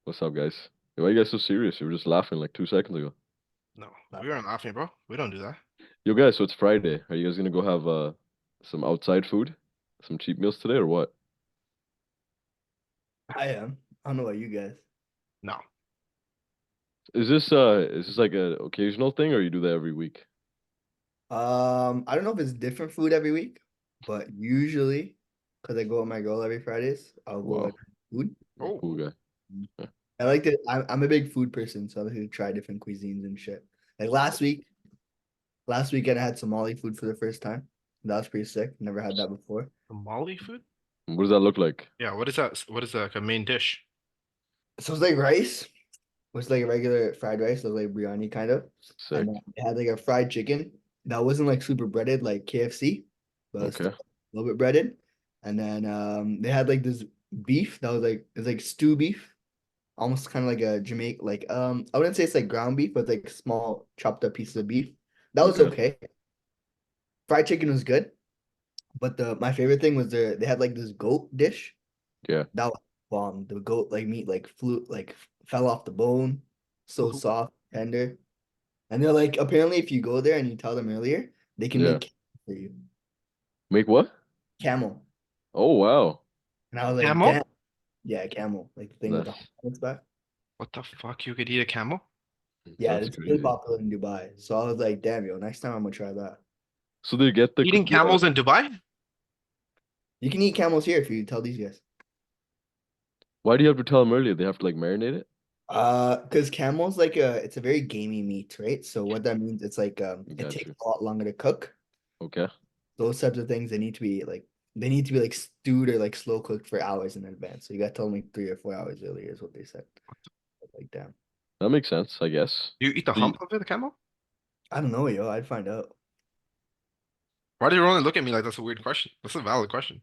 What's up, guys? Why are you guys so serious? You were just laughing like 2 seconds ago. No, we weren't laughing, bro. We don't do that. Yo, guys, so it's Friday. Are you guys gonna go have some outside food, some cheap meals today, or what? I am. I don't know about you guys. No. Is this like a occasional thing, or you do that every week? I don't know if it's different food every week, but usually, because I go with my girl every Fridays, I'll go Wow, like food. Oh, cool guy. Yeah. I like to. I'm a big food person, so I like to try different cuisines and shit. Like last weekend I had Somali food for the first time. That was pretty sick. Never had that before. Somali food? What does that look like? Yeah, what is that? What is that, like a main dish? So it's like rice. It's like a regular fried rice, so like biryani kind of. And Sick. then it had like a fried chicken that wasn't like super breaded like KFC, but it's Okay. still a little bit breaded. And then they had like this beef that was like it's like stew beef, almost kind of like a Jamaican I wouldn't say it's like ground beef, but like small chopped up pieces of beef. That was Okay. okay. Fried chicken was good, but the my favorite thing was they had like this goat dish. Yeah. That was bomb. The goat like meat like flew like fell off the bone, so Who- soft, tender. And they're like, apparently, if you go there and you tell them earlier, they can Yeah. make for you Make what? camel. Oh wow. And I was like, Camel? damn, yeah, camel, like the thing with the That's horns back. What the fuck? You could eat a camel? Yeah, that's it's really crazy. popular in Dubai. So I was like, damn, yo, next time I'm gonna try that. So they get Eating the camels in Dubai? You can eat camels here if you tell these guys. why do you have to tell them earlier? They have to like marinate it? Because camel's like it's a very gamey meat, right? So what that means, it's like it Got takes you. a lot longer to cook. Okay. Those types of things they need to be like stewed or like slow cooked for hours in advance. So you got to tell them like 3 or 4 hours earlier is what they said. Like damn. That makes sense, I guess. You eat the So you, hump of it, the camel? I don't know, yo. I'd find out. Why do you only look at me like that's a weird question? That's a valid question.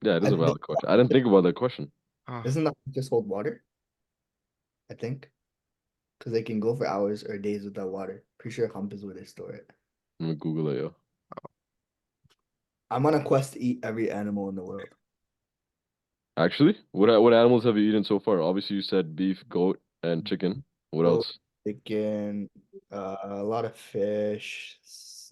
yeah, it is I a think valid question. I didn't think about that question. Oh, doesn't that just hold water? I think because they can go for hours or days without water. Pretty sure hump is where they store it. I'm gonna Google it, yo. I'm on a quest to eat every animal in the world. Actually, what animals have you eaten so far? Obviously, you said beef, goat, and chicken. What Goat, else? chicken, a lot of fish.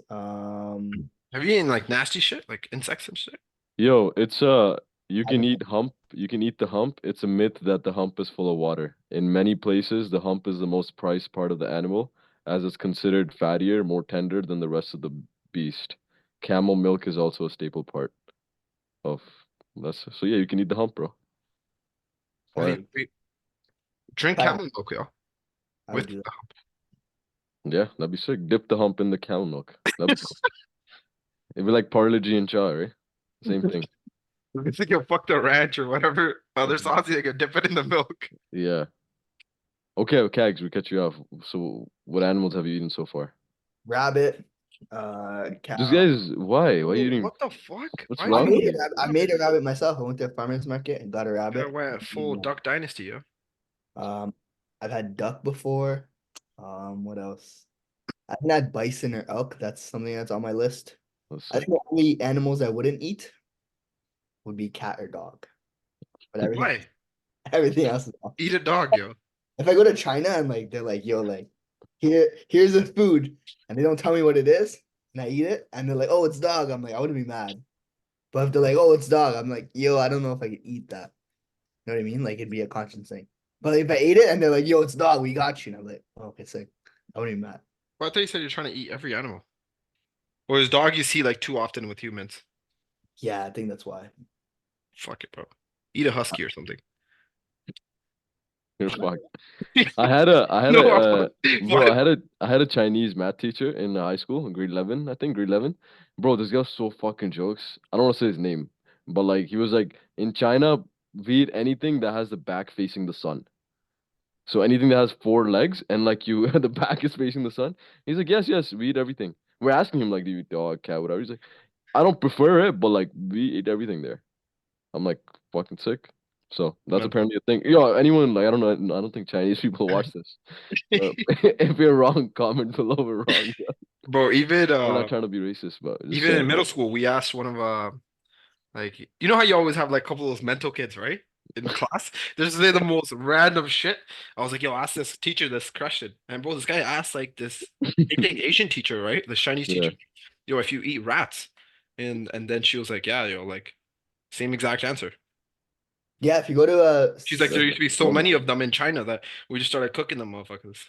have you eaten like nasty shit, like insects and shit? Yo, it's you I can don't eat know. hump. You can eat the hump. It's a myth that the hump is full of water. In many places, the hump is the most prized part of the animal, as it's considered fattier, more tender than the rest of the beast. Camel milk is also a staple part of that's so yeah, you can eat the hump, bro. Fire. Wait, drink I, camel milk, yo, I would with do the Yeah, that'd be sick. Dip the hump in the camel milk. That'd be cool. It'd be like Parle G and Cha, right? Same thing. It's like you fuck the ranch or whatever other Mhm. sauce, you can dip it in the milk. Yeah. Okay, Kags, we cut you off. So, what animals have you eaten so far? rabbit, Just cow. guys, why? Why are you Oh, eating? what the fuck? What's Why is I he wrong with made eating it. you? I made a rabbit myself. I went to a farmer's market and got a I rabbit. went full Duck Dynasty, yo. Um, I've had duck before. What else? I haven't had bison or elk. That's something that's on my list. That's I think sick. the only animals I wouldn't eat would be cat or dog. But everything Why? everything else is off. Eat a dog, yo. If I go to China and like they're like, yo, like here's the food, and they don't tell me what it is, and I eat it, and they're like, oh, it's dog. I'm like, I wouldn't be mad. But if they're like, oh, it's dog, I'm like, yo, I don't know if I could eat that. You know what I mean? Like it'd be a conscience thing. But if I ate it and they're like, yo, it's dog, we got you, and I'm like, oh, okay, sick. I wouldn't be mad. Well, I thought you said you're trying to eat every animal. Or is dog you see like too often with humans? Yeah, I think that's why. Fuck it, bro. Eat a husky or something. You're fucked. I had No, bro, what? I had a Chinese math teacher in high school, in grade 11, I think grade 11. Bro, this guy was so fucking jokes. I don't want to say his name, but like he was like, in China, we eat anything that has the back facing the sun. So anything that has four legs and like you, the back is facing the sun. He's like, yes, yes, we eat everything. We're asking him like, do you eat dog, cat, whatever? He's like, I don't prefer it, but like we eat everything there. I'm like fucking sick. So that's Man. apparently a thing. Yo, anyone like I don't know. I don't think Chinese people watch this. If we're wrong, comment below. We're wrong. Bro, We're not trying to be racist, but just even in saying. middle school, we asked one of like you know how you always have like a couple of those mental kids, right? in class. They're just saying the most random shit. I was like, yo, ask this teacher this question. And bro, this guy asked like this, I think Asian teacher, right? The Chinese Yeah. teacher. Yo, if you eat rats. And then she was like, yeah, yo, like same exact answer. Yeah, if you go to She's like, there That's used to be so normal. many of them in China that we just started cooking them motherfuckers.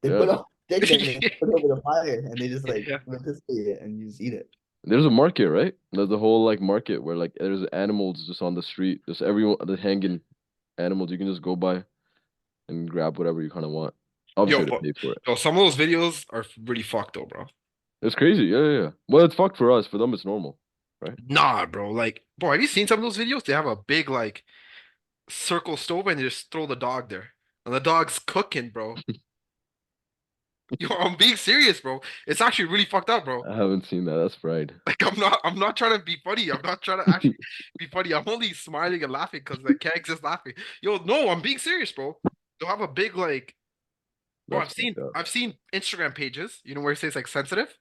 they Yeah. put a stick and they put it over the fire and they just like Yeah. rotisserie it and you just eat it. There's a market, right? There's a whole like market where like there's animals just on the street. Just everyone the hanging animals. You can just go by and grab whatever you kind of want. Obviously, Yo, you have to pay for it. yo, some of those videos are really fucked though, bro. It's crazy. Yeah, yeah, yeah. Well, it's fucked for us. For them, it's normal, right? Nah, bro. Like, bro, have you seen some of those videos? They have a big like circle stove and they just throw the dog there. And the dog's cooking, bro. Yo, I'm being serious, bro. It's actually really fucked up, bro. I haven't seen that. That's fried. Like I'm not trying to be funny. I'm not trying to actually be funny. I'm only smiling and laughing because I can't exist laughing. Yo, no, I'm being serious, bro. They'll have a big like, bro, That's I've seen fucked up. I've seen Instagram pages, where it says like sensitive.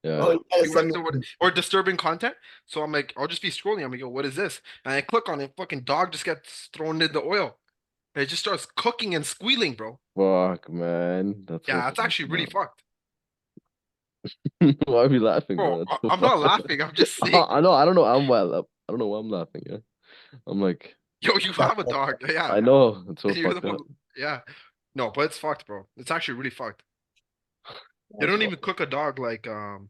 Yeah. Oh, you gotta You want send to know me. or disturbing content. So I'm like, I'll just be scrolling. I'm like, yo, what is this? And I click on it, fucking dog just gets thrown in the oil. And it just starts cooking and squealing, bro. Fuck, man. That's so Yeah, it's fucked actually really up. fucked. Why are we laughing, bro? Bro, That's so I'm not fucked up. laughing. I'm just saying, I know. I don't know. I'm well up. I don't know why I'm laughing. Yeah. I'm like, yo, you have a dog. Yeah. I know. It's so You're the fucked one. up. Yeah. No, but it's fucked, bro. It's actually really fucked. They That's don't fuck. even cook a dog like You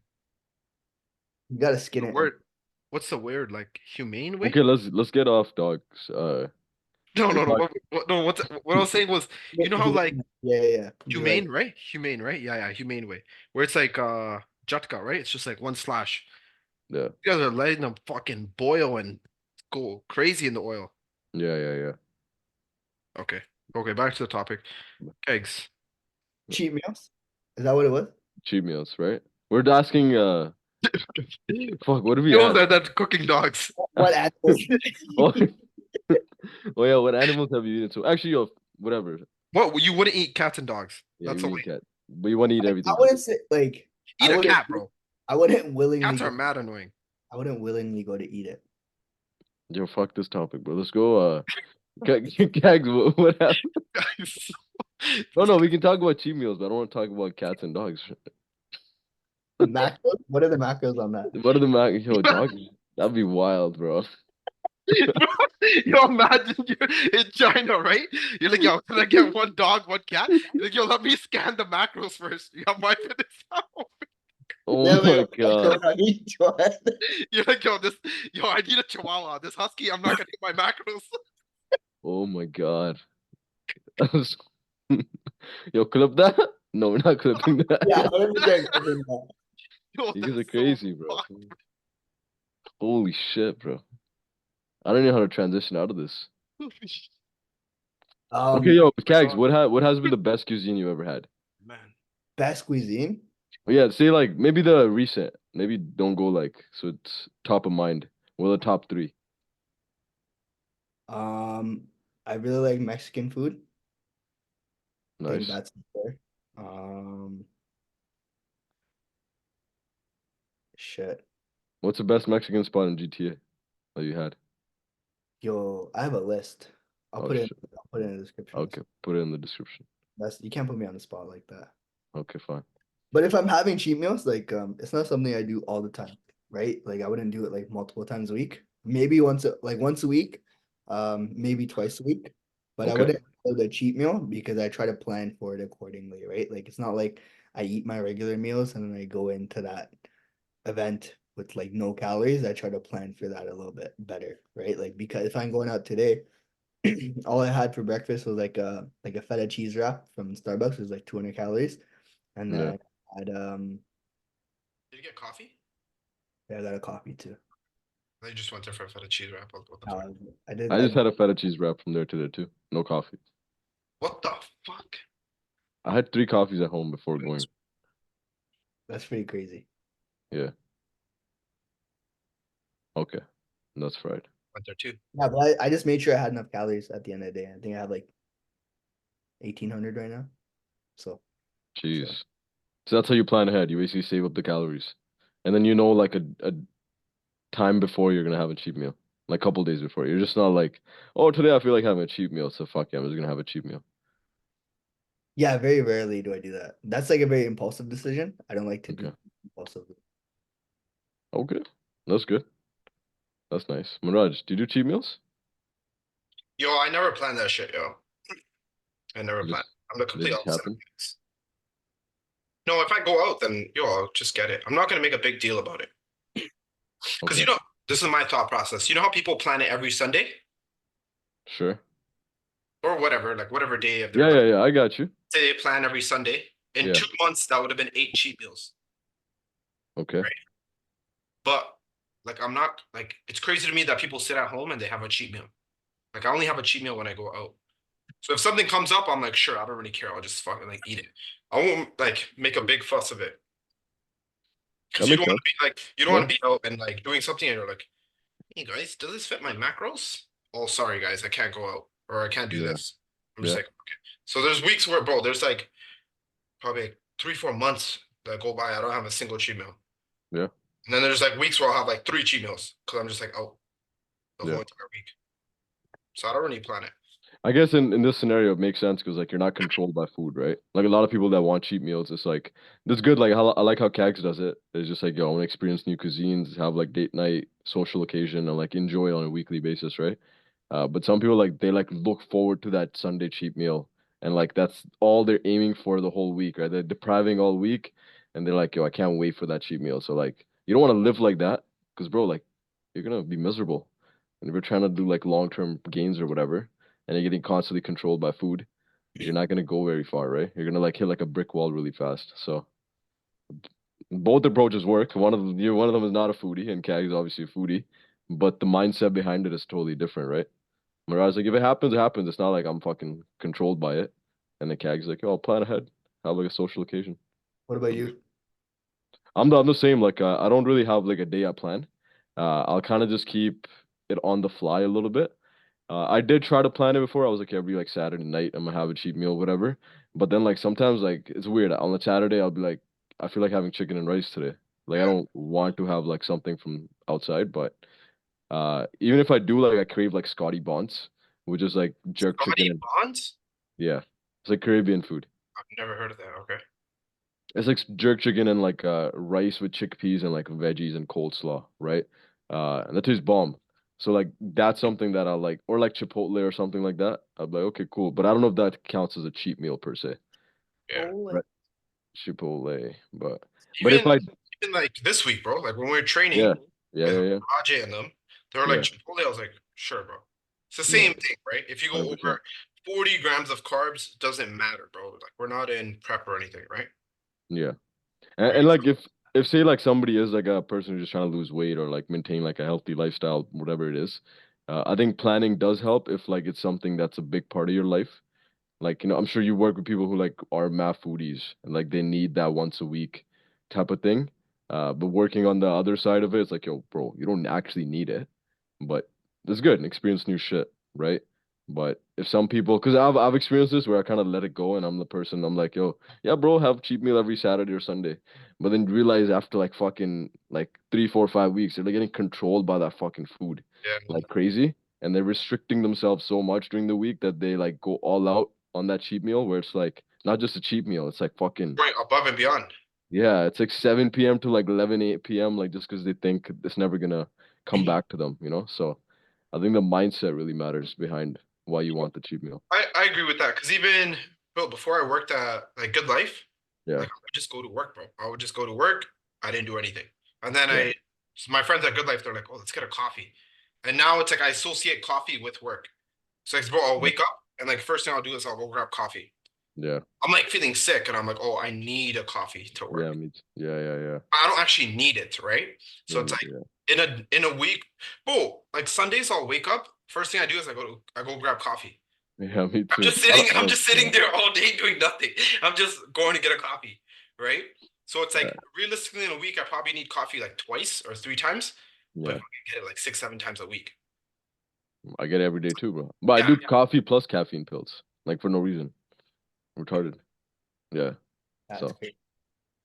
gotta skin the it. word. What's the word? Like humane way? Okay, let's get off dogs. No, We're no, no. talking. No, what I was saying was, how like Yeah, yeah, yeah. You're right. humane, right? Humane, right? Yeah, yeah, humane way. Where it's like Jutka, right? It's just like one slash. Yeah, You guys are letting them fucking boil and go crazy in the oil. yeah, yeah, yeah. Okay. Okay, back to the topic. Eggs. Cheat meals. Is that what it was? Cheat meals, right? We're asking. Fuck. What do we You ask? that cooking dogs. What animals? Oh, oh yeah. What animals have you eaten? So actually, yo, whatever. What you wouldn't eat cats and dogs. Yeah, That's you the eat way. cat, but you want to eat I everything. wouldn't say like I Eat a wouldn't cat, bro. I wouldn't willingly Cats are go. mad annoying. I wouldn't willingly go to eat it. Yo, fuck this topic, bro. Let's go. Gags. What happened? No, no. We can talk about cheat meals, but I don't want to talk about cats and dogs. Macros? What are the macros on that? What are the yo dogs? That'd be wild, bro. Yo, imagine you're in China, right? You're like, yo, can I get one dog, one cat? You're like, yo, let me scan the macros first. You have my fitness out. Oh Yeah, my wait, god. on each one. You're like, yo, I need a chihuahua. This husky, I'm not gonna hit my macros. Oh my god. Yo, clip that? No, we're not clipping Yeah, that. 100% cooking that. Yo, You guys are that's so crazy, bro. fucked. Holy shit, bro. I don't know how to transition out of this. Okay, Um, yo, My Kags, dog, what has been the best cuisine you ever had? man. best cuisine. Oh, yeah, say like maybe the recent. Maybe don't go like so it's top of mind. What are the top three? Um, I really like Mexican food. I think Nice. that's there. Um, shit. What's the best Mexican spot in GTA that you had? Yo, I have a list. Oh shit. I'll put it in the descriptions. Okay, put it in the description. That's you can't put me on the spot like that. Okay, fine. But if I'm having cheat meals, like it's not something I do all the time, right? Like I wouldn't do it like multiple times a week. Maybe once a week, maybe twice a week. But I Okay. wouldn't call it a cheat meal because I try to plan for it accordingly, right? Like it's not like I eat my regular meals and then I go into that event with like no calories. I try to plan for that a little bit better, right? Like because if I'm going out today, all I had for breakfast was like a feta cheese wrap from Starbucks. It was like 200 calories. And then Yeah. I had Did you get coffee? yeah, I got a coffee too. I just went there for a feta cheese wrap. What the fuck? Um, I did I just had a feta cheese wrap from there to there too. No coffee. What the fuck? I had 3 coffees at home before going. that's pretty crazy. Yeah. Okay. That's fried. Went there too. Yeah, but I just made sure I had enough calories at the end of the day. I think I have like 1,800 right now. So Jeez. so So that's how you plan ahead. You basically save up the calories. And then like a time before you're gonna have a cheap meal. like a couple days before. You're just not like, oh, today I feel like having a cheap meal, so fuck yeah, I'm just gonna have a cheap meal. Yeah, very rarely do I do that. That's like a very impulsive decision. I don't like to do Okay. impulsively. Okay. That's good. That's nice. Manraj, do you do cheat meals? Yo, I never plan that shit, yo. I never You plan. just I'm the they complete just opposite of happen? you. No, if I go out, then yo, I'll just get it. I'm not gonna make a big deal about it. Because Okay. this is my thought process. You know how people plan it every Sunday Sure. or whatever, like whatever day of their Yeah, life. yeah, yeah. I got you. Say they plan every Sunday. In Yeah. 2 months, that would have been 8 cheat meals, Okay. right? But like, I'm not like it's crazy to me that people sit at home and they have a cheat meal. Like, I only have a cheat meal when I go out. So if something comes up, I'm like, sure, I don't really care. I'll just fucking like eat it. I won't like make a big fuss of it That because you makes don't want sense. to be like you don't Yeah. want to be out and like doing something and you're like, hey guys, does this fit my macros? Oh, sorry guys, I can't go out or I can't do Yeah. this. I'm just Yeah. like, okay. So there's weeks where, bro, there's like probably like 3, 4 months that go by. I don't have a single cheat meal. Yeah. And then there's like weeks where I'll have like 3 cheat meals because I'm just like out the whole Yeah. entire week. So I don't really plan it. I guess in this scenario it makes sense because like you're not controlled by food, right? Like a lot of people that want cheap meals, it's like that's good. Like how I like how Kags does it. It's just like yo, I want to experience new cuisines, have like date night, social occasion, and like enjoy it on a weekly basis, right? But some people like they like look forward to that Sunday cheap meal, and like that's all they're aiming for the whole week, right? They're depriving all week, and they're like, yo, I can't wait for that cheap meal. So like you don't want to live like that, because bro, like you're gonna be miserable, and if you're trying to do like long-term gains or whatever and you're getting constantly controlled by food, you're not gonna go very far, right? You're gonna like hit like a brick wall really fast. So both approaches work. One of them is not a foodie, and Kag is obviously a foodie, but the mindset behind it is totally different, right? Whereas like if it happens, it happens. It's not like I'm fucking controlled by it. And the Kag's like, oh, I'll plan ahead, have like a social occasion. What about you? I'm the same. Like I don't really have like a day I plan. I'll kind of just keep it on the fly a little bit. I did try to plan it before. I was like every like Saturday night I'm gonna have a cheap meal, whatever. But then like sometimes like it's weird. On a Saturday I'll be like, I feel like having chicken and rice today. Like I Yeah. don't want to have like something from outside, but even if I do, like I crave like Scotty Bonds, which is like jerk chicken Scotty and Bonds? yeah, it's like Caribbean food. I've never heard of that. Okay. It's like jerk chicken and like rice with chickpeas and like veggies and coleslaw, right? And that tastes bomb. So like that's something that I like, or like Chipotle or something like that. I'd be like, okay, cool. But I don't know if that counts as a cheap meal per se. Yeah. Oh, Right. Chipotle, but if Even I even like this week, bro. Like when we were training yeah yeah with yeah yeah Rajay and them, they were like yeah Chipotle. I was like, sure, bro. It's the yeah same thing, right? If you go 100%. over 40 grams of carbs, doesn't matter, bro. Like we're not in prep or anything, right? Yeah. And Right. like if say like somebody is like a person who's just trying to lose weight or like maintain like a healthy lifestyle, whatever it is, I think planning does help if like it's something that's a big part of your life. Like, I'm sure you work with people who like are math foodies and like they need that once a week type of thing. But working on the other side of it, it's like, yo, bro, you don't actually need it, but it's good and experience new shit, right? But if some people, because I've experienced this where I kind of let it go and I'm the person, I'm like, yo, yeah, bro, have cheap meal every Saturday or Sunday. But then realize after like fucking like 3, 4, 5 weeks, they're like getting controlled by that fucking food Yeah. like crazy. And they're restricting themselves so much during the week that they like go all out on that cheap meal where it's like not just a cheap meal, it's like fucking Going above and beyond. yeah, it's like 7 p.m. to like 11, 8 p.m. like just because they think it's never gonna come back to them, you know? So I think the mindset really matters behind why you want the cheap meal. I agree with that because even bro, before I worked at like Good Life, Yeah, like I would just go to work, bro. I would just go to work. I didn't do anything, and then yeah, so my friends at Good Life, they're like, "Oh, let's get a coffee," and now it's like I associate coffee with work. So like, bro, I'll yeah, wake up and like first thing I'll do is I'll go grab coffee. yeah, I'm like feeling sick, and I'm like, "Oh, I need a coffee to yeah, work." me too. Yeah, yeah, yeah. I don't actually need it, right? So Yeah, it's me like too. in a week, bro. Like Sundays, I'll wake up. First thing I do is I go grab coffee. Yeah, yeah, me I'm too. just I sitting. don't, I I'm don't, just yeah, sitting there all day doing nothing. I'm just going to get a coffee, right? So it's yeah, like realistically in a week, I probably need coffee like twice or 3 times, but yeah. if I can get it like 6, 7 times a week. I get it every day too, bro. But I Yeah, do coffee plus caffeine pills, like for no reason. Retarded. Yeah. that's So, great.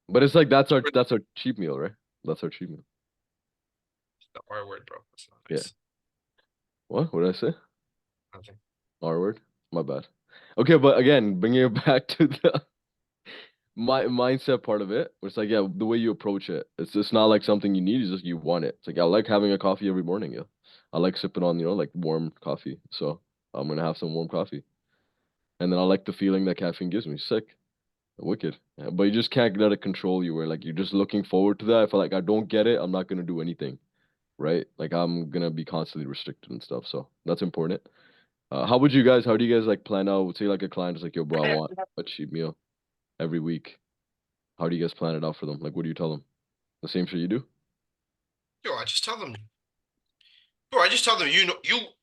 but it's like that's our cheap meal, right? That's our cheap meal. the R word, bro. That's not Yeah. nice. What did I say? Nothing. R word. My bad. Okay, but again, bringing it back to the my mindset part of it, it's like, yeah, the way you approach it. It's just not like something you need, it's just you want it. It's like I like having a coffee every morning, yeah. I like sipping on, like warm coffee. So I'm gonna have some warm coffee. And then I like the feeling that caffeine gives me. Sick. Wicked. Yeah, but you just can't let it control you where like you're just looking forward to that. If I don't get it, I'm not gonna do anything. Right? Like I'm gonna be constantly restricted and stuff. So that's important. How do you guys like plan out, say like a client is like, yo, bro, I want a cheap meal every week. How do you guys plan it out for them? Like, what do you tell them? The same shit you do? Yo, I just tell them, bro. I just tell them,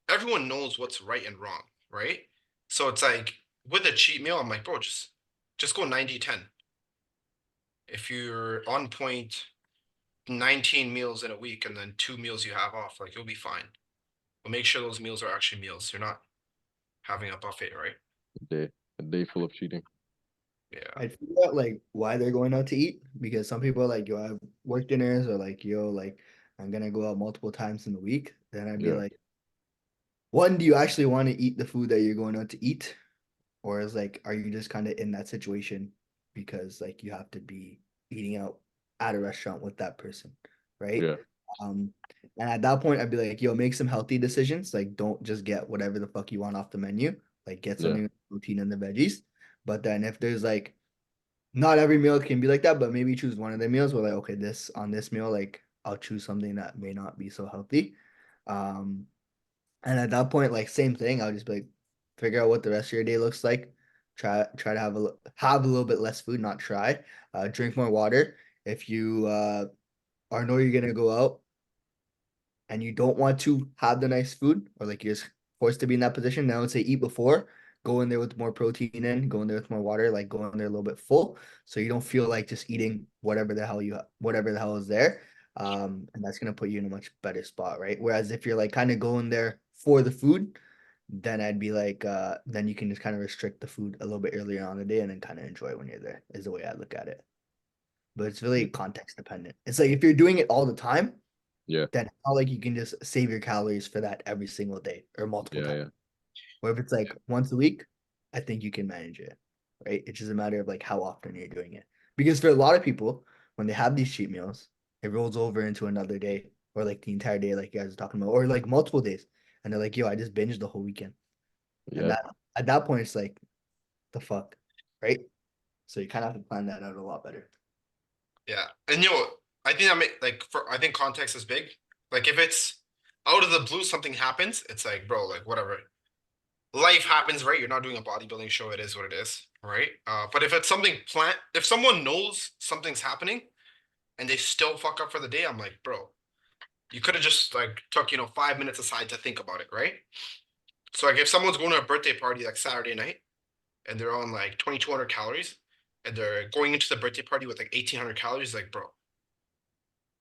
everyone knows what's right and wrong, right? So it's like with a cheat meal, I'm like, bro, just go 90-10. If you're on point 19 meals in a week and then 2 meals you have off, like you'll be fine. But make sure those meals are actually meals. You're not having a buffet, right? A day full of cheating. Yeah. I'd figure out like why they're going out to eat because some people are like, yo, I have work dinners or like, yo, like I'm gonna go out multiple times in the week. Then I'd be Yeah, like, one, do you actually want to eat the food that you're going out to eat? Or is like, are you just kind of in that situation because like you have to be eating out at a restaurant with that person, right? yeah, Um, and at that point, I'd be like, yo, make some healthy decisions. Like, don't just get whatever the fuck you want off the menu. Like, get yeah, something with protein and the veggies. But then if there's like, not every meal can be like that, but maybe choose one of the meals where like, okay, this on this meal, like I'll choose something that may not be so healthy. Um, and at that point, like same thing, I'll just be like, figure out what the rest of your day looks like. Try to have a little bit less food, not try. Drink more water. If you are know you're gonna go out and you don't want to have the nice food, or like you're just forced to be in that position, then I would say eat before. Go in there with more protein in, go in there with more water, like go in there a little bit full, so you don't feel like just eating whatever the hell is there. And that's gonna put you in a much better spot, right? Whereas if you're like kind of going there for the food, then I'd be like, then you can just kind of restrict the food a little bit earlier on the day and then kind of enjoy it when you're there, is the way I look at it. But it's really yeah, context dependent. It's like if you're doing it all the time, yeah, then it's not like you can just save your calories for that every single day or multiple yeah, times. yeah, Or if it's like once a week, I think you can manage it, right? It's just a matter of like how often you're doing it. Because for a lot of people, when they have these cheat meals, it rolls over into another day or like the entire day, like you guys are talking about, or like multiple days. And they're like, yo, I just binged the whole weekend. And yeah, that at that point, it's like, the fuck, right? So you kind of have to plan that out a lot better. Yeah. And I think I think context is big. Like if it's out of the blue, something happens, it's like, bro, like whatever. Life happens, right? You're not doing a bodybuilding show, it is what it is, right? But if it's something if someone knows something's happening and they still fuck up for the day, I'm like, bro, you could have just like took, 5 minutes aside to think about it, right? So like if someone's going to a birthday party like Saturday night and they're on like 2,200 calories and they're going into the birthday party with like 1,800 calories, like, bro,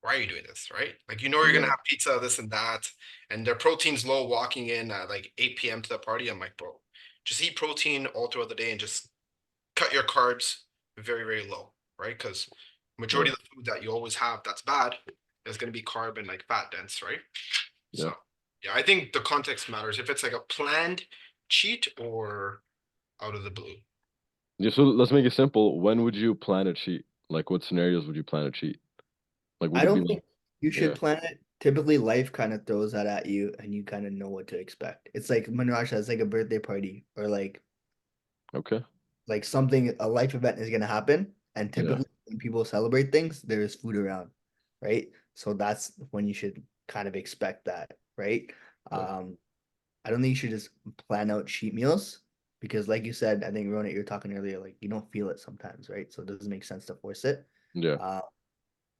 why are you doing this, right? Like, you're gonna yeah, have pizza, this and that, and their protein's low walking in at like 8 p.m. to the party. I'm like, bro, just eat protein all throughout the day and just cut your carbs very, very low, right? Because yeah, majority of the food that you always have that's bad is gonna be carb and like fat dense, right? yeah. So yeah, I think the context matters. If it's like a planned cheat or out of the blue. Yeah, so let's make it simple. When would you plan a cheat? Like, what scenarios would you plan a cheat? Like, would I it be don't like, think you should yeah, plan it. Typically, life kind of throws that at you, and you kind of know what to expect. It's like Manraj has like a birthday party, or okay, like something a life event is gonna happen, and yeah, typically when people celebrate things, there is food around, right? So that's when you should kind of expect that, right? yeah, Um, I don't think you should just plan out cheat meals because, like you said, I think Ronan, you were talking earlier, like you don't feel it sometimes, right? So it doesn't make sense to force it. yeah, Uh,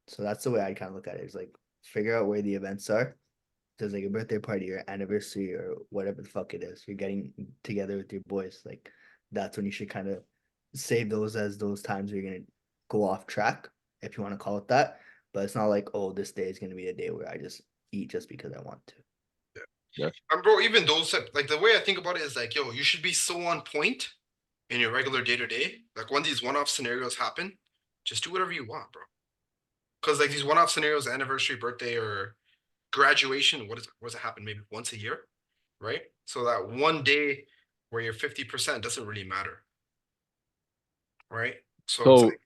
so that's the way I kind of look at it. Is like figure out where the events are. There's like a birthday party or anniversary or whatever the fuck it is. You're getting together with your boys. Like that's when you should kind of save those as those times where you're gonna go off track, if you want to call it that. But it's not like, oh, this day is gonna be a day where I just eat just because I want to. yeah, And bro, even those like the way I think about it is like, yo, you should be so on point in your regular day to day. Like when these one-off scenarios happen, just do whatever you want, bro. Because like these one-off scenarios, anniversary, birthday, or graduation, what does it happen? Maybe once a year. right? So that one day where you're 50% doesn't really matter, right? So it's So like,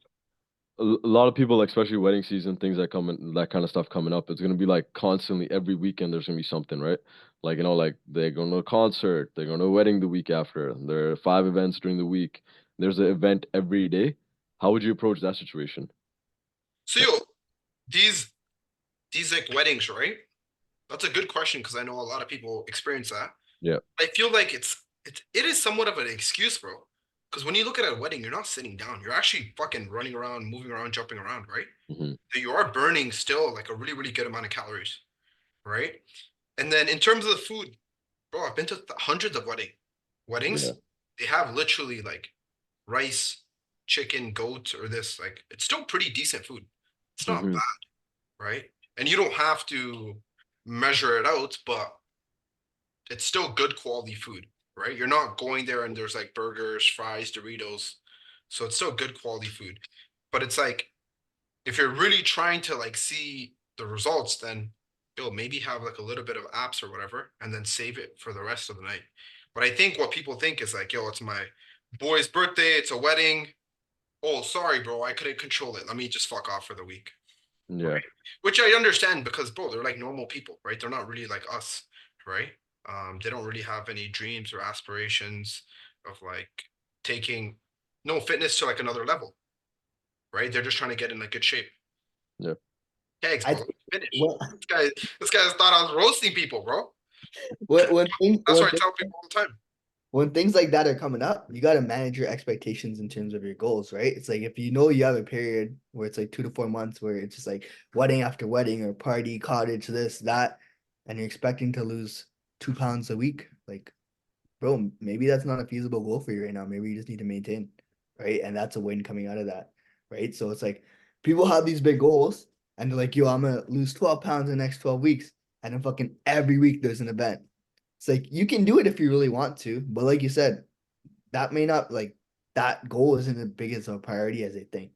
a lot of people, like, especially wedding season, things that come in, that kind of stuff coming up, it's gonna be like constantly every weekend there's gonna be something, right? Like, like they're going to a concert, they're going to a wedding the week after, there are 5 events during the week, there's an event every day. How would you approach that situation? so yo, these these like weddings, right? That's a good question because I know a lot of people experience that. Yeah. I feel like it is somewhat of an excuse, bro. Because when you look at a wedding, you're not sitting down. You're actually fucking running around, moving around, jumping around, right? Hmm. So you are burning still like a really, really good amount of calories, right? And then in terms of the food, bro, I've been to hundreds of Yeah. weddings. They have literally like rice, chicken, goat, or this. Like it's still pretty decent food. It's not Hmm. bad, right? And you don't have to measure it out, but it's still good quality food, right? You're not going there and there's like burgers, fries, Doritos. So it's still good quality food. But it's like if you're really trying to like see the results, then you'll maybe have like a little bit of apps or whatever and then save it for the rest of the night. But I think what people think is like, yo, it's my boy's birthday, it's a wedding. Oh, sorry, bro, I couldn't control it. Let me just fuck off for the week. Yeah. Right. Which I understand because, bro, they're like normal people, right? They're not really like us, right? They don't really have any dreams or aspirations of like taking no fitness to like another level, right? They're just trying to get in like good shape. Yeah. Thanks, I bro. think Finish. what This guy thought I was roasting people, bro. That's when what I things tell people all the time. when things like that are coming up, you got to manage your expectations in terms of your goals, right? It's like if you know you have a period where it's like 2 to 4 months where it's just like wedding after wedding or party, cottage, this, that, and you're expecting to lose 2 pounds a week, like, bro, maybe that's not a feasible goal for you right now. Maybe you just need to maintain, right? And that's a win coming out of that, right? So it's like people have these big goals and they're like, yo, I'm gonna lose 12 pounds in the next 12 weeks. And then fucking every week there's an event. It's like you can do it if you really want to, but like you said, that may not like that goal isn't as big as a priority as they think,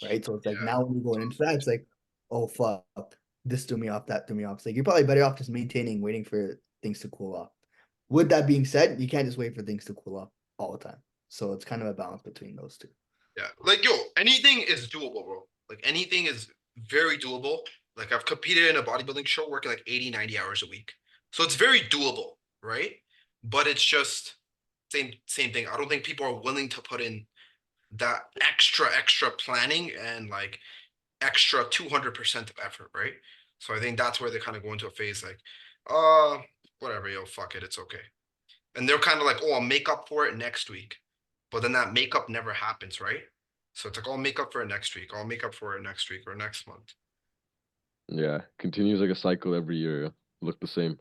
right? So it's like Yeah. now when you're going into that, it's like, oh fuck, this threw me off, that threw me off. It's like you're probably better off just maintaining, waiting for things to cool off. With that being said, you can't just wait for things to cool off all the time. So it's kind of a balance between those two. Yeah. Like, yo, anything is doable, bro. Like, anything is very doable. Like, I've competed in a bodybuilding show working like 80, 90 hours a week. So it's very doable, right? But it's just same thing. I don't think people are willing to put in that extra planning and like extra 200% of effort, right? So I think that's where they kind of go into a phase like, uh, whatever, yo, fuck it, it's okay. And they're kind of like, oh, I'll make up for it next week. But then that makeup never happens, right? So it's like, I'll make up for it next week. I'll make up for it next week or next month. Yeah. Continues like a cycle every year. Look the same.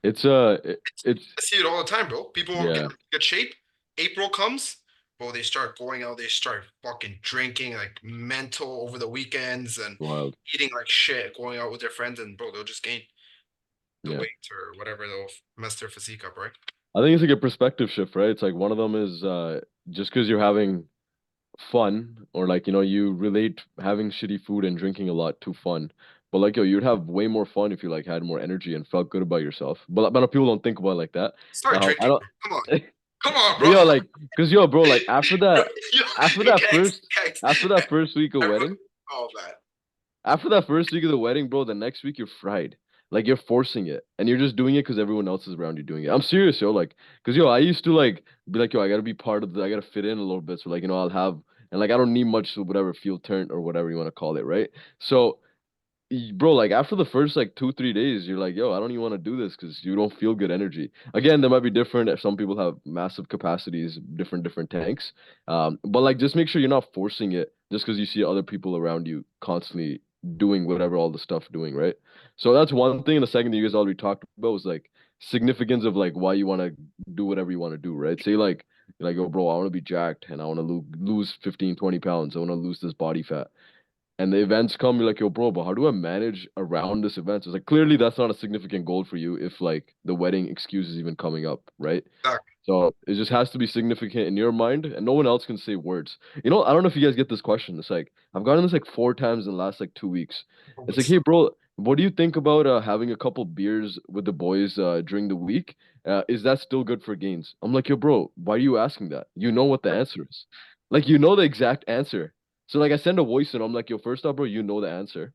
It's it's I see it all the time, bro. People won't get yeah, in good shape. April comes, bro, they start going out, they start fucking drinking like mental over the weekends and wild. eating like shit, going out with their friends, and bro, they'll just gain the Yeah. weight or whatever, they'll mess their physique up, right? I think it's like a perspective shift, right? It's like one of them is just because you're having fun, or like, you relate having shitty food and drinking a lot to fun. But like, yo, you'd have way more fun if you like had more energy and felt good about yourself. But people don't think about it like that. Start I drinking, don't. bro. Come on. Come on, But bro. yo, like, cause yo, bro, like Yo, after you that can't, first can't. after that first week of Everyone, wedding, oh man. after that first week of the wedding, bro, the next week you're fried. Like you're forcing it, and you're just doing it because everyone else is around you doing it. I'm serious, yo. Like, cause yo, I used to like be like, yo, I gotta be part of I gotta fit in a little bit. So like, I'll have, and like I don't need much, whatever field turn or whatever you want to call it, right? So bro, like after the first like 2 3 days, you're like, yo, I don't even want to do this because you don't feel good energy. Again, there might be different. Some people have massive capacities, different tanks. But like, just make sure you're not forcing it just because you see other people around you constantly doing whatever all the stuff doing, right? So that's one thing. And the second thing you guys already talked about was like significance of like why you want to do whatever you want to do, right? Say like, you're like, yo, bro, I want to be jacked and I want to lose 15, 20 pounds. I want to lose this body fat, and the events come, you're like, yo, bro, but how do I manage around this event? So it's like clearly that's not a significant goal for you if like the wedding excuse is even coming up, right? Exactly. So it just has to be significant in your mind, and no one else can say words. I don't know if you guys get this question. It's like I've gotten this like 4 times in the last like 2 weeks. It's like, What's hey, bro, what do you think about having a couple beers with the boys during the week, Is that still good for gains? I'm like, yo, bro, why are you asking that? You know what the answer is. Like, you know the exact answer. So like I send a voice and I'm like, yo, first off, bro, you know the answer.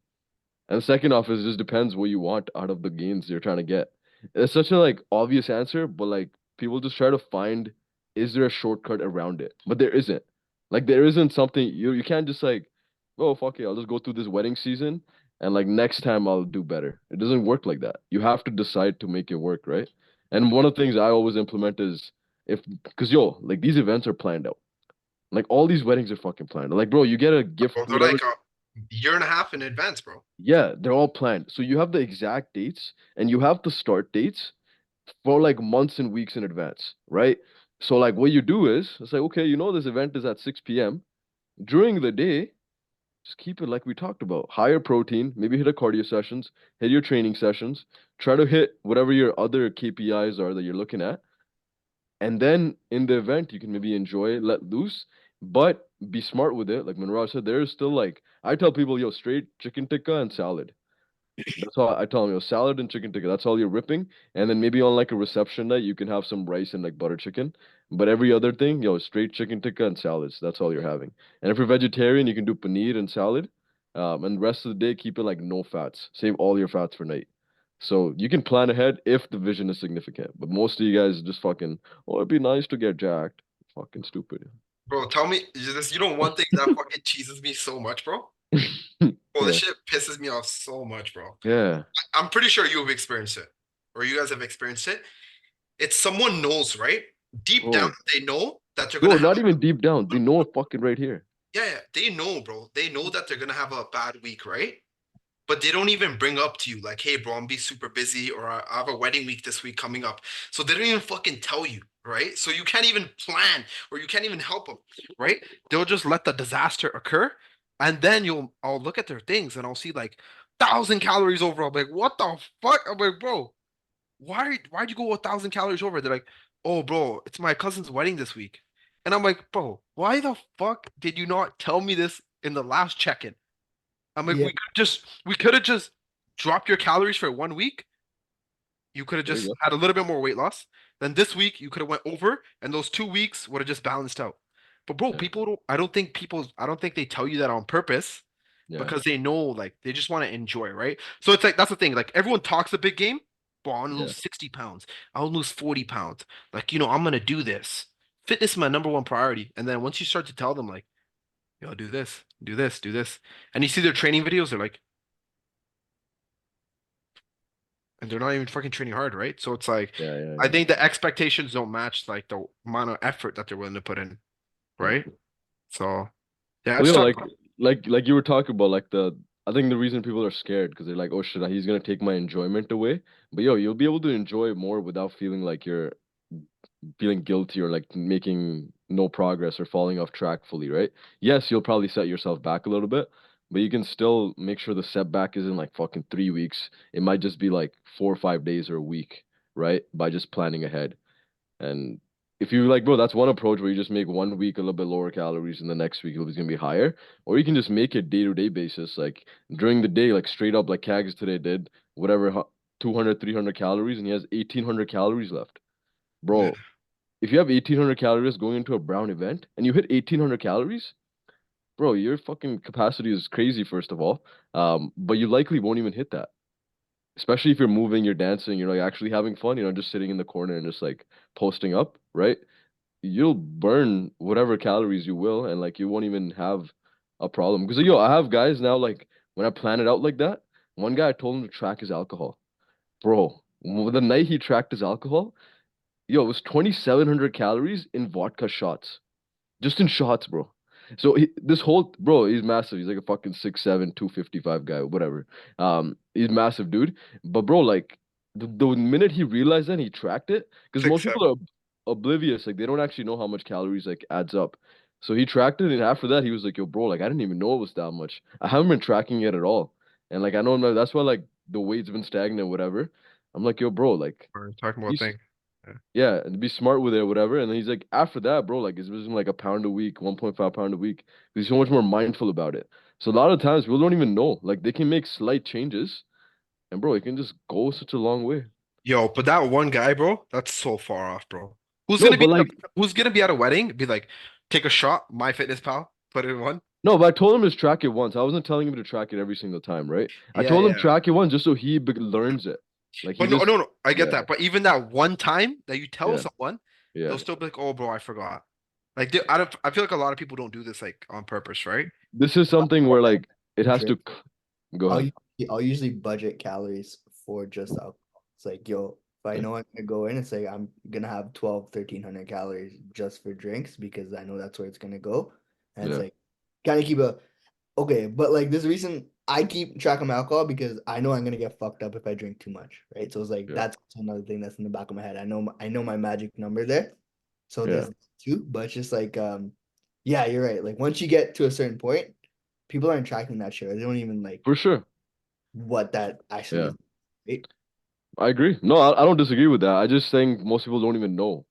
And second off, it just depends what you want out of the gains you're trying to get. It's such a like obvious answer, but like people just try to find, is there a shortcut around it? But there isn't. Like there isn't something you can't just like, oh fuck it, I'll just go through this wedding season and like next time I'll do better. It doesn't work like that. You have to decide to make it work, right? And one of the things I always implement is if because yo, like these events are planned out. Like all these weddings are fucking planned. Like, bro, you get a gift, Bro, they're whatever. like a year and a half in advance, bro. Yeah, they're all planned. So you have the exact dates and you have the start dates for like months and weeks in advance, right? So like what you do is it's like, okay, you know this event is at 6 p.m. During the day, just keep it like we talked about. Higher protein, maybe hit a cardio sessions, hit your training sessions, try to hit whatever your other KPIs are that you're looking at. And then in the event, you can maybe enjoy, let loose, but be smart with it. Like Manraj said, there's still like I tell people, yo, straight chicken tikka and salad. That's all I tell them, yo, salad and chicken tikka. That's all you're ripping. And then maybe on like a reception night, you can have some rice and like butter chicken. But every other thing, yo, straight chicken tikka and salads. That's all you're having. And if you're vegetarian, you can do paneer and salad. And the rest of the day, keep it like no fats. Save all your fats for night. So you can plan ahead if the vision is significant. But most of you guys just fucking, oh, it'd be nice to get jacked. Fucking stupid. Bro, tell me, you know one thing that fucking cheeses me so much, bro? Bro, this Yeah. shit pisses me off so much, bro. Yeah. I'm pretty sure you have experienced it, or you guys have experienced it. It's someone knows, right? Deep down, Bro. they know that they're gonna Bro, have. not even deep down. They know it fucking right here. Yeah, yeah, they know, bro. They know that they're gonna have a bad week, right? But they don't even bring up to you like, "Hey, bro, I'm be super busy," or "I have a wedding week this week coming up." So they don't even fucking tell you, right? So you can't even plan, or you can't even help them, right? They'll just let the disaster occur, and then I'll look at their things and I'll see like 1,000 calories over. I'm like, what the fuck? I'm like, bro, why'd you go 1,000 calories over? They're like, oh, bro, it's my cousin's wedding this week, and I'm like, bro, why the fuck did you not tell me this in the last check-in? I'm like, Yeah, we could have just dropped your calories for 1 week. You could have There you just go. had a little bit more weight loss. Then this week you could have went over, and those 2 weeks would have just balanced out. But bro, Yeah. people don't. I don't think they tell you that on purpose Yeah. because they know, like, they just want to enjoy, right? So it's like that's the thing. Like everyone talks a big game. Bro, I want to Yeah. lose 60 pounds. I'll lose 40 pounds. Like, I'm gonna do this. Fitness is my number one priority. And then once you start to tell them, like, yo, do this, do this, do this, and you see their training videos, they're like, and they're not even fucking training hard, right? So it's like, Yeah. Yeah. I Yeah. think the expectations don't match like the amount of effort that they're willing to put in, Yeah. right? So yeah, Well, let's yo, talk. like you were talking about, like I think the reason people are scared because they're like, oh shit, he's gonna take my enjoyment away. But yo, you'll be able to enjoy more without feeling like you're feeling guilty or like making no progress or falling off track fully, right? Yes, you'll probably set yourself back a little bit, but you can still make sure the setback isn't like fucking 3 weeks. It might just be like 4 or 5 days or a week, right? By just planning ahead. And if you like, bro, that's one approach where you just make 1 week a little bit lower calories and the next week it's gonna be higher. Or you can just make it day-to-day basis, like during the day, like straight up like Kags today did, whatever 200, 300 calories, and he has 1,800 calories left. Yeah, Bro, if you have 1,800 calories going into a brown event and you hit 1,800 calories, bro, your fucking capacity is crazy, first of all. But you likely won't even hit that. Especially if you're moving, you're dancing, you're like actually having fun, just sitting in the corner and just like posting up, right? You'll burn whatever calories you will, and like you won't even have a problem. Because yo, I have guys now, like when I plan it out like that, one guy I told him to track his alcohol. Bro, the night he tracked his alcohol, yo, it was 2,700 calories in vodka shots. Just in shots, bro. So this whole bro, he's massive. He's like a fucking 6'7", 255 guy, whatever. He's massive, dude. But bro, like the minute he realized that he tracked it, because most 6'7". people are oblivious, like they don't actually know how much calories like adds up. So he tracked it, and after that, he was like, "Yo, bro, like I didn't even know it was that much. I haven't been tracking it at all, and like I know that's why like the weight's been stagnant, whatever." I'm like, "Yo, bro, like." We're talking about He's thing. Yeah. yeah, and be smart with it or whatever. And then he's like, after that, bro, like it's losing like a pound a week, 1.5 pound a week. He's so much more mindful about it. So a lot of times people don't even know. Like they can make slight changes, and bro, it can just go such a long way. Yo, but that one guy, bro, that's so far off, bro. Who's No, gonna be but like who's gonna be at a wedding? Be like, take a shot, MyFitnessPal, put it in one. no, but I told him to track it once. I wasn't telling him to track it every single time, right? I Yeah, told him yeah. track it once just so he learns it. Like he But no, just no, no, I get yeah, that. But even that one time that you tell yeah, someone, they'll yeah. still be like, "Oh, bro, I forgot." Like, I feel like a lot of people don't do this like on purpose, right? This is something where like it has to Drink. go I'll ahead. usually, I'll usually budget calories for just alcohol. It's like, yo, if I know I'm gonna go in, it's like I'm gonna have 1,300 calories just for drinks because I know that's where it's gonna go. And it's Yeah, like kind of keep a okay, but like this reason I keep track of my alcohol because I know I'm gonna get fucked up if I drink too much, right? So it's like yeah, that's another thing that's in the back of my head. I know my magic number there. So yeah, there's two, but it's just like yeah, you're right. Like once you get to a certain point, people aren't tracking that shit. They don't even like for sure. what that actually Yeah, is. Right? I agree. No, I don't disagree with that. I just think most people don't even know.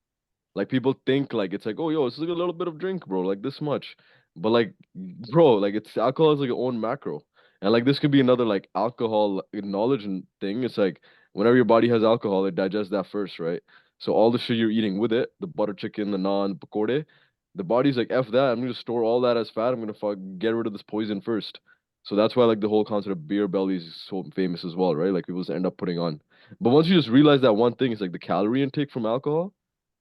Like people think like it's like, oh yo, it's like a little bit of drink, bro, like this much. But like, bro, like it's alcohol is like your own macro. And like this could be another like alcohol knowledge and thing. It's like whenever your body has alcohol, it digests that first, right? So all the shit you're eating with it, the butter chicken, the naan, pakode, the body's like, F that, I'm gonna store all that as fat. I'm gonna get rid of this poison first. So that's why like the whole concept of beer bellies is so famous as well, right? Like people just end up putting on. But once you just realize that one thing, it's like the calorie intake from alcohol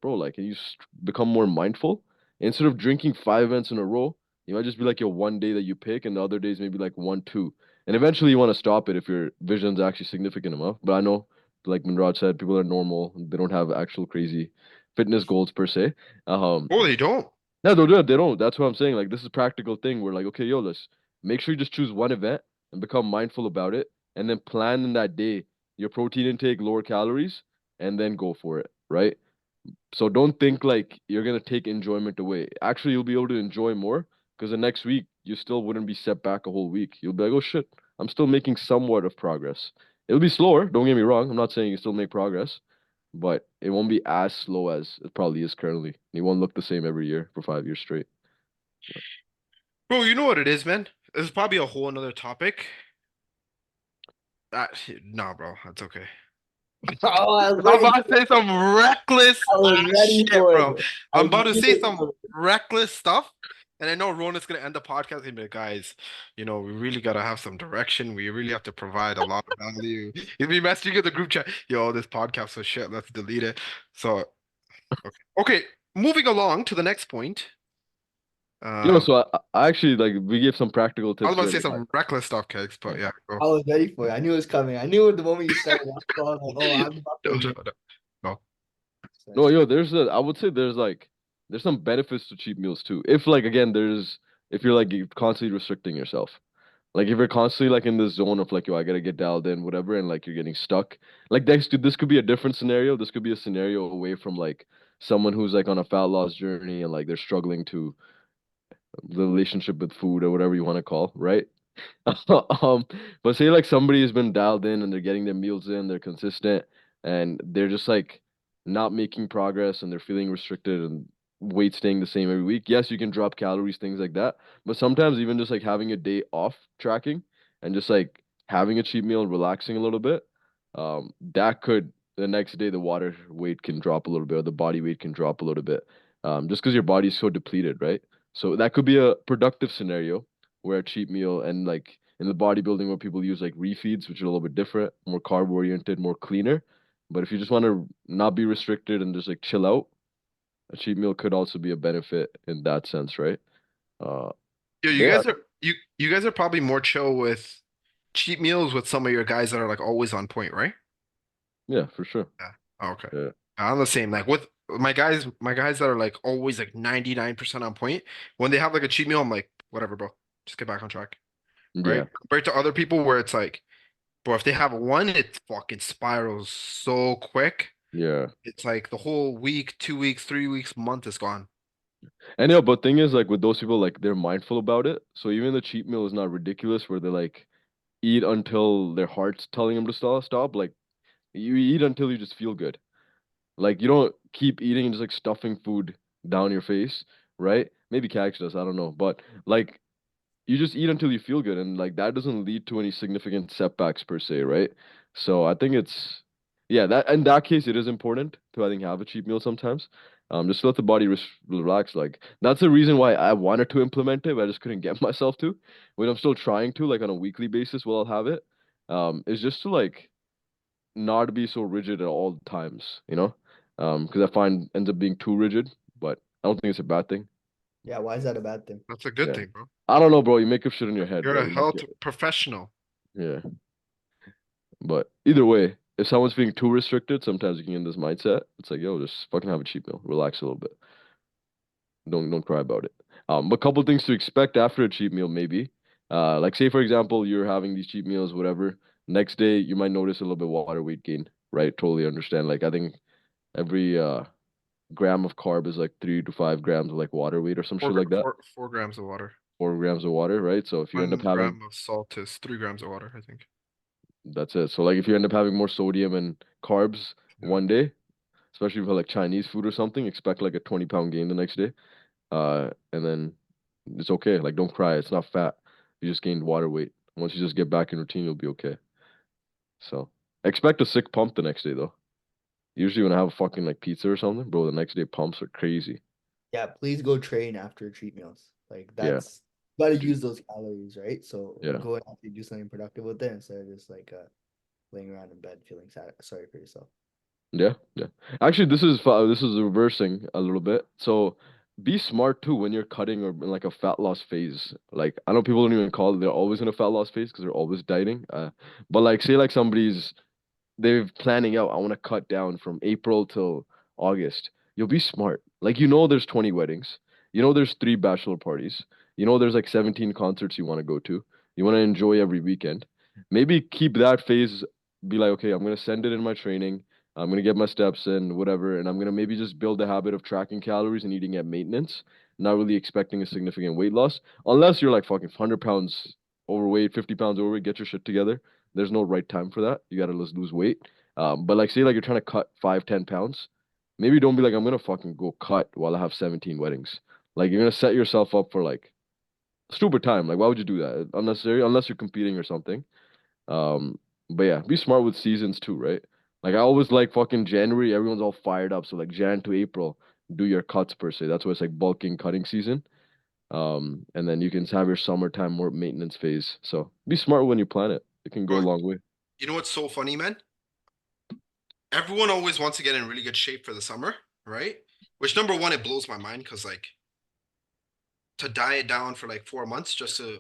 bro, like, and you become more mindful. Instead of drinking 5 events in a row, you might just be like your one day that you pick, and the other days maybe like one, two. And eventually you want to stop it if your vision's actually significant enough. But I know, like Manraj said, people are normal. They don't have actual crazy fitness goals per se. Um, Oh, they don't. no, they don't. They don't. That's what I'm saying. Like, this is a practical thing. We're like, okay, yo, let's make sure you just choose one event and become mindful about it, and then plan in that day your protein intake, lower calories, and then go for it, right? So don't think like you're gonna take enjoyment away. Actually, you'll be able to enjoy more because the next week you still wouldn't be set back a whole week. You'll be like, oh shit, I'm still making somewhat of progress. It'll be slower, don't get me wrong. I'm not saying you still make progress, but it won't be as slow as it probably is currently. It won't look the same every year for 5 years straight. Bro, you know what it is, man? This is probably a whole another topic. Nah, bro, that's okay. Oh, I was I'm waiting. about to say some reckless I was ass ready shit, for bro. it. I I'm about to knew say it some was reckless stuff. And I know Ronit's gonna end the podcast and be like, guys, we really gotta have some direction. We really have to provide a lot of value. He'll be messaging in the group chat, yo, this podcast was shit, let's delete it. So okay. Okay, moving along to the next point. Yo, Um, so I actually like we gave some practical I was tips about to during say the some reckless stuff, Kegs, but yeah. yeah, go. I was ready for it. I knew it was coming. I knew it the moment you started. I was like, oh, I'm about No, to no, get no, no. No, yo, I would say there's some benefits to cheat meals too. If like again, if you're like constantly restricting yourself. Like if you're constantly like in this zone of like, yo, I gotta get dialed in, whatever, and like you're getting stuck. Like this could be a different scenario. This could be a scenario away from like someone who's like on a fat loss journey and like they're struggling to the relationship with food or whatever you want to call, right? Um, but say like somebody has been dialed in and they're getting their meals in, they're consistent, and they're just like not making progress and they're feeling restricted and weight staying the same every week. Yes, you can drop calories, things like that. But sometimes even just like having a day off tracking and just like having a cheat meal and relaxing a little bit, that could the next day the water weight can drop a little bit or the body weight can drop a little bit. Just because your body's so depleted, right? So that could be a productive scenario where a cheat meal and like in the bodybuilding where people use like refeeds, which are a little bit different, more carb oriented, more cleaner. But if you just want to not be restricted and just like chill out, a cheat meal could also be a benefit in that sense, right? Uh, Yo, but yeah, you guys are probably more chill with cheat meals with some of your guys that are like always on point, right? yeah, for sure. Yeah. Oh, okay. Yeah, I'm the same. Like with my guys that are like always like 99% on point. When they have like a cheat meal, I'm like, whatever, bro. Just get back on track. Right? yeah, Compared to other people where it's like, bro, if they have one, it fucking spirals so quick. yeah. It's like the whole week, 2 weeks, 3 weeks, month is gone. And yeah, but thing is, like with those people, like they're mindful about it. So even the cheat meal is not ridiculous, where they like eat until their heart's telling them to stop. Like you eat until you just feel good. Like you don't keep eating and just like stuffing food down your face, right? Maybe Cax does, I don't know. But like you just eat until you feel good and like that doesn't lead to any significant setbacks per se, right? So I think Yeah, that in that case, it is important to I think have a cheat meal sometimes. Just to let the body relax. Like that's the reason why I wanted to implement it, but I just couldn't get myself to. When I'm still trying to, like on a weekly basis, will I'll have it. Is just to like not be so rigid at all times, you know? Because I find ends up being too rigid, but I don't think it's a bad thing. Yeah, why is that a bad thing? That's a good Yeah, thing, bro. I don't know, bro. You make up shit in your head, You're bro. a You like health it. professional. Yeah, but either way, if someone's being too restricted, sometimes you can get in this mindset. It's like, yo, just fucking have a cheat meal, relax a little bit. Don't cry about it. But a couple things to expect after a cheat meal, maybe. Like say for example, you're having these cheat meals, whatever. Next day, you might notice a little bit water weight gain, right? Totally understand. Like I think every gram of carb is like 3 to 5 grams of like water weight or some Four, shit like that. 4 grams of water. 4 grams of water, right? So if you end up One having, gram of salt is 3 grams of water, I think. that's it. So like if you end up having more sodium and carbs Yeah. one day, especially for like Chinese food or something, expect like a 20-pound gain the next day. And then it's okay. Like don't cry. It's not fat. You just gained water weight. Once you just get back in routine, you'll be okay. So expect a sick pump the next day though. Usually when I have a fucking like pizza or something, bro, the next day pumps are crazy. Yeah, please go train after treat meals. Like Yeah. that's gotta Dude. use those calories, right? So Yeah. go and actually do something productive with it instead of just like laying around in bed feeling sad sorry for yourself. Yeah, yeah. Actually, this is reversing a little bit. So be smart too when you're cutting or in like a fat loss phase. Like I know people don't even call it, they're always in a fat loss phase because they're always dieting. But like say like somebody's they're planning out, I want to cut down from April till August. You'll be smart. Like you know there's 20 weddings. You know there's 3 bachelor parties. You know there's like 17 concerts you want to go to. You want to enjoy every weekend. Maybe keep that phase, be like, okay, I'm gonna send it in my training. I'm gonna get my steps in, whatever, and I'm gonna maybe just build a habit of tracking calories and eating at maintenance, not really expecting a significant weight loss. Unless you're like fucking 100 pounds overweight, 50 pounds overweight, get your shit together. There's no right time for that. You gotta lose weight. But like say like you're trying to cut 5, 10 pounds, maybe don't be like I'm gonna fucking go cut while I have 17 weddings. Like you're gonna set yourself up for like stupid time. Like why would you do that? Unnecessary unless you're competing or something. Um, but yeah, be smart with seasons too, right? Like I always like fucking January, everyone's all fired up. So like Jan to April, do your cuts per se. That's why it's like bulking cutting season. And then you can have your summertime more maintenance phase. So be smart when you plan it. It can go a Bro, long way. you know what's so funny, man? Everyone always wants to get in really good shape for the summer, right? Which number one, it blows my mind because like to diet down for like 4 months just to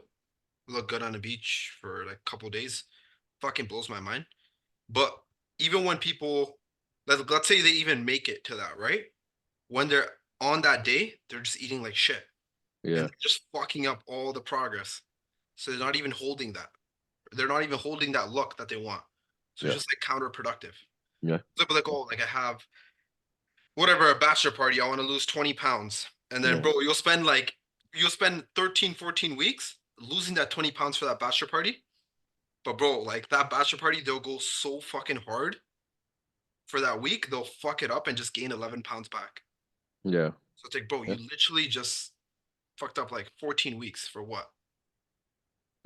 look good on the beach for like a couple days fucking blows my mind. But even when people let's say they even make it to that, right? When they're on that day, they're just eating like shit and Yeah, just fucking up all the progress. So they're not even holding that. They're not even holding that look that they want. So it's yeah, just like counterproductive. yeah, So like, oh, like I have whatever a bachelor party, I want to lose 20 pounds. And then yeah, bro, you'll spend 13, 14 weeks losing that 20 pounds for that bachelor party. But bro, like that bachelor party, they'll go so fucking hard for that week, they'll fuck it up and just gain 11 pounds back. yeah, So it's like, bro, yeah, you literally just fucked up like 14 weeks for what?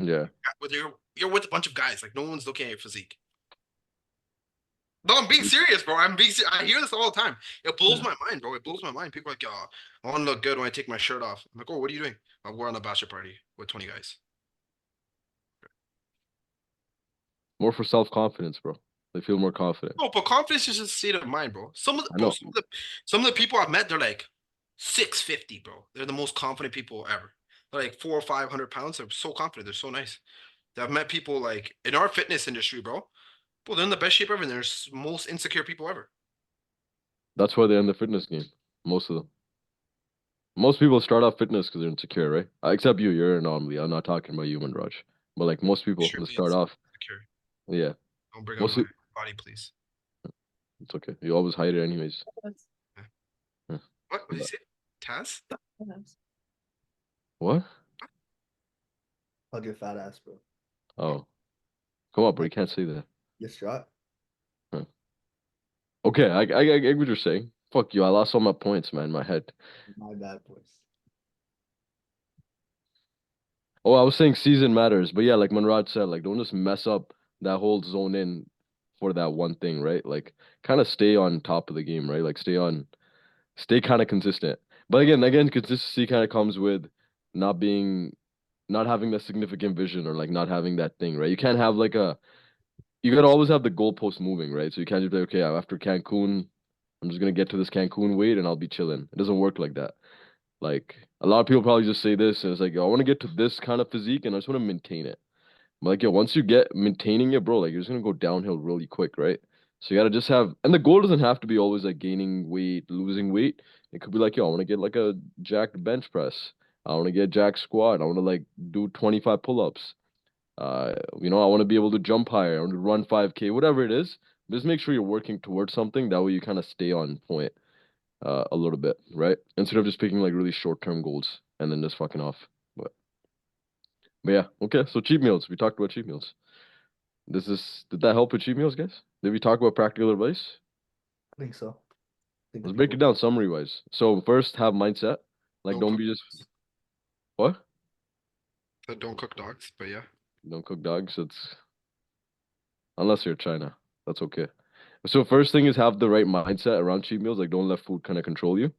yeah. Whether you're with a bunch of guys, like no one's looking at your physique. No, I'm being serious, bro. I'm being. I hear this all the time. It blows Yeah. my mind, bro. It blows my mind. People are like, "Oh, I want to look good when I take my shirt off." I'm like, "Oh, what are you doing?" We're on a bachelor party with 20 guys. More for self-confidence, bro. They feel more confident. No, but confidence is just a state of mind, bro. I know. Some of the people I've met, they're like 650, bro. They're the most confident people ever. They're like 400 or 500 pounds. They're so confident. They're so nice. I've met people like in our fitness industry, bro. Well, they're in the best shape ever, and they're most insecure people ever. That's why they're in the fitness game. Most of them. Most people start off fitness because they're insecure, right? Except you, you're an anomaly. I'm not talking about you, Manraj. But like most people, they Extremely start off. insecure. Yeah. Don't bring up Most my it- body, please. it's okay. You always hide it anyways. Yeah. Yeah. What? What did you But- say? Taz? What? Hug your fat ass, bro. Oh, come on, bro. Like You can't say that. you strut. Huh. Okay, I get what you're saying. Fuck you. I lost all my points, man. In my head. My bad boys. Oh, I was saying season matters, but yeah, like Manraj said, like don't just mess up that whole zone in for that one thing, right? Like kind of stay on top of the game, right? Like stay kind of consistent. But again, consistency kind of comes with not being not having that significant vision or like not having that thing, right? You can't have like a you gotta always have the goalpost moving, right? So you can't just be like, okay, after Cancun, I'm just gonna get to this Cancun weight and I'll be chilling. It doesn't work like that. Like a lot of people probably just say this and it's like, yo, I want to get to this kind of physique and I just want to maintain it. But like, yo, once you get maintaining it, bro, like you're just gonna go downhill really quick, right? So you gotta just have, and the goal doesn't have to be always like gaining weight, losing weight. It could be like, yo, I want to get like a jacked bench press. I want to get jack squat. I want to like do 25 pull-ups. I want to be able to jump higher. I want to run 5K, whatever it is. Just make sure you're working towards something. That way you kind of stay on point a little bit, right? Instead of just picking like really short-term goals and then just fucking off. But yeah, okay. So cheat meals. We talked about cheat meals. Did that help with cheat meals, guys? Did we talk about practical advice? I think so. I think the Let's break it people down summary wise. So first, have mindset. Like, Don't don't cook. be just what? Don't cook dogs, but yeah. Don't cook dogs. It's unless you're China, that's okay. So first thing is have the right mindset around cheat meals. Like, don't let food kind of control you.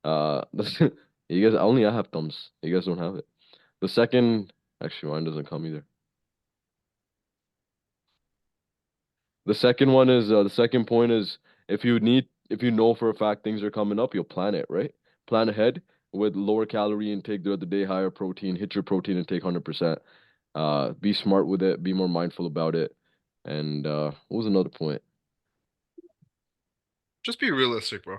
You guys only I have thumbs. You guys don't have it. The second, actually, mine doesn't come either. The second point is if you know for a fact things are coming up, you'll plan it, right? Plan ahead with lower calorie intake throughout the day, higher protein, hit your protein intake 100%. Be smart with it, be more mindful about it. And what was another point? Just be realistic, bro.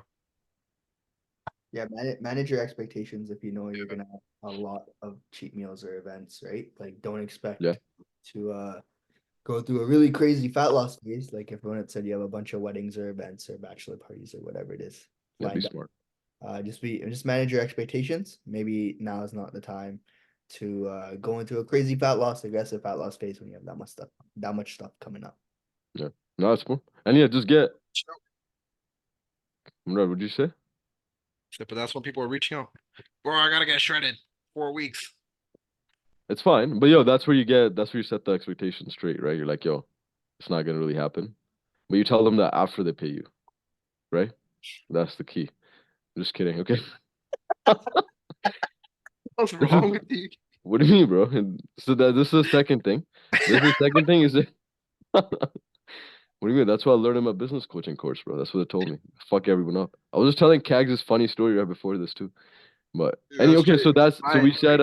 Yeah, manage your expectations if you know you're Yeah. gonna have a lot of cheat meals or events, right? Like don't Yeah, expect to go through a really crazy fat loss phase. Like if Rounit said you have a bunch of weddings or events or bachelor parties or whatever it is yeah, be lined up. smart. Just manage your expectations. Maybe now is not the time to go into a crazy aggressive fat loss phase when you have that much stuff coming up. Yeah, no, that's cool. And yeah, just get. What did you say? But that's when people are reaching out. Bro, I gotta get shredded. 4 weeks. It's fine, but yo, that's where you set the expectation straight, right? You're like, yo, it's not gonna really happen, but you tell them that after they pay you, right? That's the key. Just kidding, okay? What's This is wrong with you? what do you mean, bro? And so that this is the second thing. This is the second thing is that what do you mean? That's what I learned in my business coaching course, bro. That's what they told me. Fuck everyone up. I was just telling Kags' funny story right before this too. But Yeah, that's okay, straight. so Fine. we said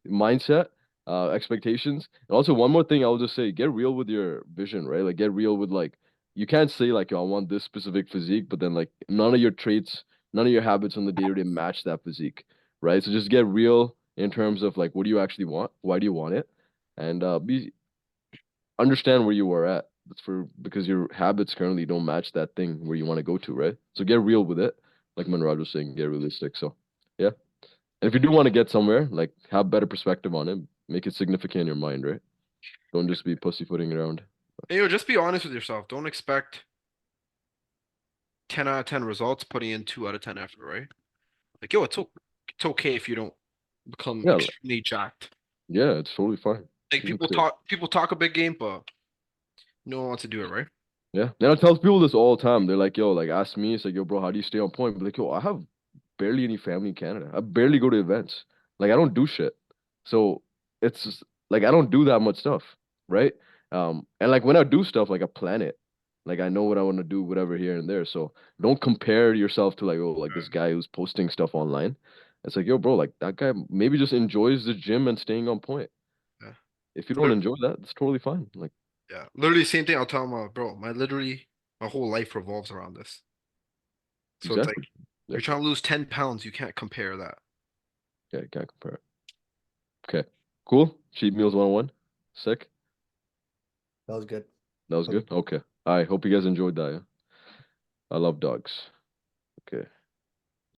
mindset, expectations, and also one more thing I will just say: get real with your vision, right? Like get real with like you can't say like, "Yo, I want this specific physique," but then like none of your traits, none of your habits on the day to day match that physique, right? So just get real in terms of like what do you actually want, why do you want it, and be understand where you are at. That's for because your habits currently don't match that thing where you want to go to, right? So get real with it, like Manraj was saying, get realistic. So. Yeah. And if you do want to get somewhere, like have better perspective on it, make it significant in your mind, right? Don't just be pussyfooting around. And, just be honest with yourself. Don't expect 10 out of 10 results putting in 2 out of 10 effort, right? Like, it's okay if you don't become Yeah, extremely jacked. yeah, it's totally fine. Like You can say, people talk a big game, but no one wants to do it, right? yeah. And I tell people this all the time. They're like, yo, like ask me, it's like, yo, bro, how do you stay on point? But like, yo, I have barely any family in Canada. I barely go to events. Like I don't do shit. So it's just, like I don't do that much stuff, right? And like when I do stuff, like I plan it. Like I know what I want to do, whatever here and there. So don't compare yourself to like, oh, like this guy who's posting stuff online. It's like, yo, bro, like that guy maybe just enjoys the gym and staying on point. Yeah. If you don't Lit- enjoy that, it's totally fine. Like Yeah. Literally same thing. I'll tell him, bro, my whole life revolves around this. So it's like exactly. if Yeah, you're trying to lose 10 pounds, you can't compare that. yeah, you can't compare it. Okay. Cool. Cheat meals 101. Sick. That was good. That was good. Okay. I hope you guys enjoyed that. Yeah? I love dogs. Okay.